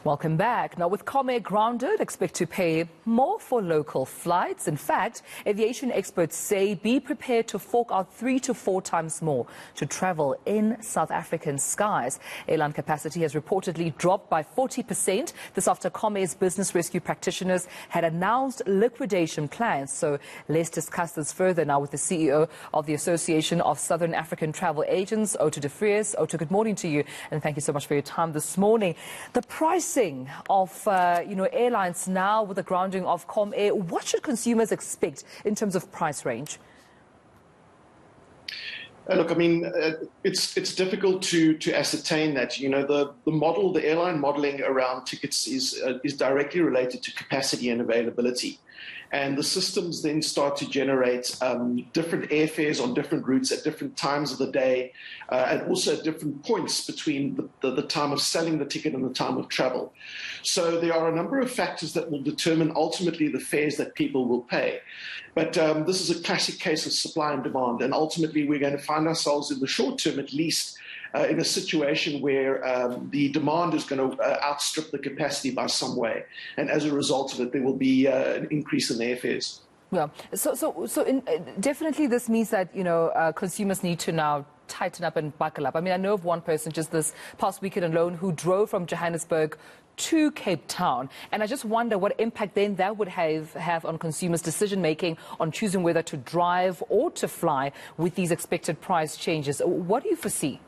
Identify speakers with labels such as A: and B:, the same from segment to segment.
A: Welcome back. Now, with Comair grounded, expect to pay more for local flights. In fact, aviation experts say be prepared to fork out 3 to 4 times more to travel in South African skies. Airline capacity has reportedly dropped by 40%. This after Comair's business rescue practitioners had announced liquidation plans. So let's discuss this further now with the CEO of the Association of Southern African Travel Agents, Otto de Vries. Otto, good morning to you, and thank you so much for your time this morning. The pricing of airlines now with the grounding of Comair, what should consumers expect in terms of price range?
B: Look, I mean, it's difficult to ascertain that. You know, the airline modelling around tickets is directly related to capacity and availability. And the systems then start to generate different airfares on different routes at different times of the day, and also at different points between the time of selling the ticket and the time of travel. So there are a number of factors that will determine ultimately the fares that people will pay. But this is a classic case of supply and demand, and ultimately we're going to find ourselves in the short term at least in a situation where the demand is going to outstrip the capacity by some way. And as a result of it, there will be an increase in the airfares.
A: Yeah, definitely this means that, consumers need to now tighten up and buckle up. I mean, I know of one person just this past weekend alone who drove from Johannesburg to Cape Town. And I just wonder what impact then that would have on consumers' decision-making on choosing whether to drive or to fly with these expected price changes. What do you foresee?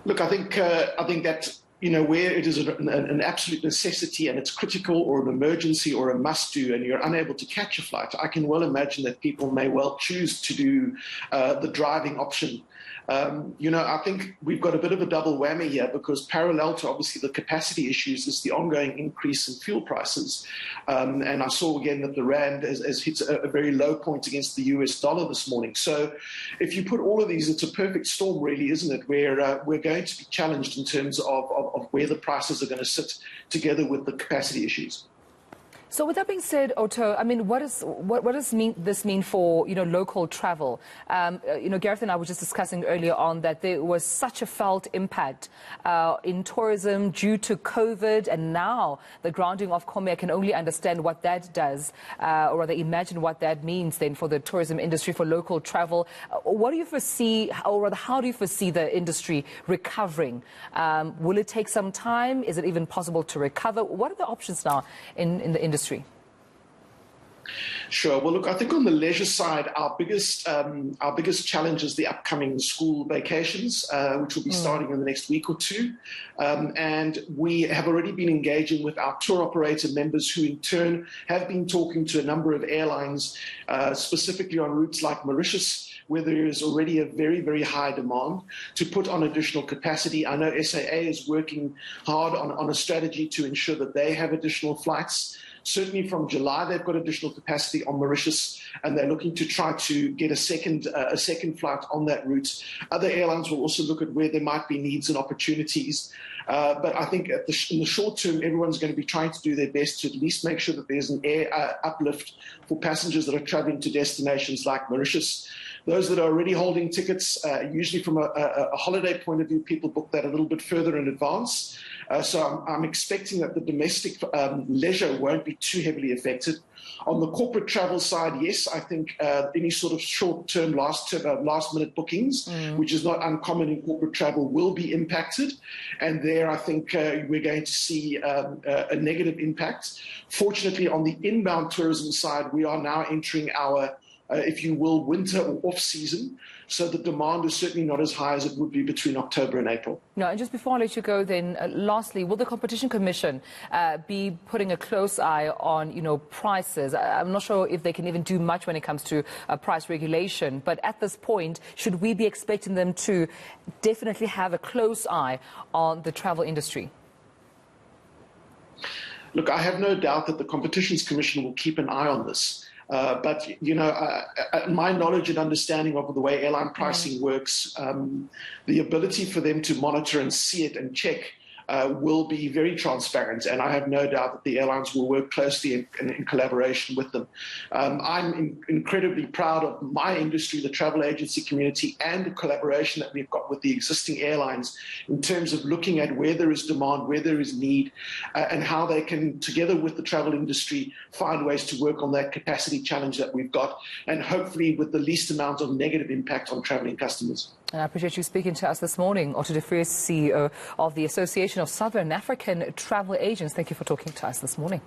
B: Look, I think that, where it is an absolute necessity and it's critical or an emergency or a must-do and you're unable to catch a flight, I can well imagine that people may well choose to do the driving option. I think we've got a bit of a double whammy here because parallel to obviously the capacity issues is the ongoing increase in fuel prices. And I saw again that the rand has hit a very low point against the US dollar this morning. So if you put all of these, it's a perfect storm really, isn't it? Where we're going to be challenged in terms of where the prices are going to sit together with the capacity issues.
A: So with that being said, Otto, I mean, what does this mean for, local travel? Gareth and I were just discussing earlier on that there was such a felt impact in tourism due to COVID, and now the grounding of Comair can only understand what that does, or rather imagine what that means then for the tourism industry, for local travel. What do you foresee, or rather how do you foresee the industry recovering? Will it take some time? Is it even possible to recover? What are the options now in the industry?
B: Sure. Well, look, I think on the leisure side, our biggest challenge is the upcoming school vacations, which will be starting in the next week or two. And we have already been engaging with our tour operator members who in turn have been talking to a number of airlines, specifically on routes like Mauritius, where there is already a very, very high demand to put on additional capacity. I know SAA is working hard on a strategy to ensure that they have additional flights. Certainly from July, they've got additional capacity on Mauritius, and they're looking to try to get a second flight on that route. Other airlines will also look at where there might be needs and opportunities. But I think in the short term, everyone's going to be trying to do their best to at least make sure that there's an air uplift for passengers that are traveling to destinations like Mauritius. Those that are already holding tickets, usually from a holiday point of view, people book that a little bit further in advance. So I'm expecting that the domestic leisure won't be too heavily affected. On the corporate travel side, yes, I think any sort of short-term, last-minute bookings, which is not uncommon in corporate travel, will be impacted. And there, I think we're going to see a negative impact. Fortunately, on the inbound tourism side, we are now entering our if you will, winter or off-season. So the demand is certainly not as high as it would be between October and April.
A: No, and just before I let you go then, lastly, will the Competition Commission be putting a close eye on, prices? I'm not sure if they can even do much when it comes to price regulation, but at this point, should we be expecting them to definitely have a close eye on the travel industry?
B: Look, I have no doubt that the Competitions Commission will keep an eye on this. But, my knowledge and understanding of the way airline pricing works, the ability for them to monitor and see it and check will be very transparent, and I have no doubt that the airlines will work closely in collaboration with them. I'm incredibly proud of my industry, the travel agency community, and the collaboration that we've got with the existing airlines in terms of looking at where there is demand, where there is need, and how they can, together with the travel industry, find ways to work on that capacity challenge that we've got, and hopefully with the least amount of negative impact on travelling customers.
A: And I appreciate you speaking to us this morning. Otto de Vries, CEO of the Association of Southern African Travel Agents. Thank you for talking to us this morning.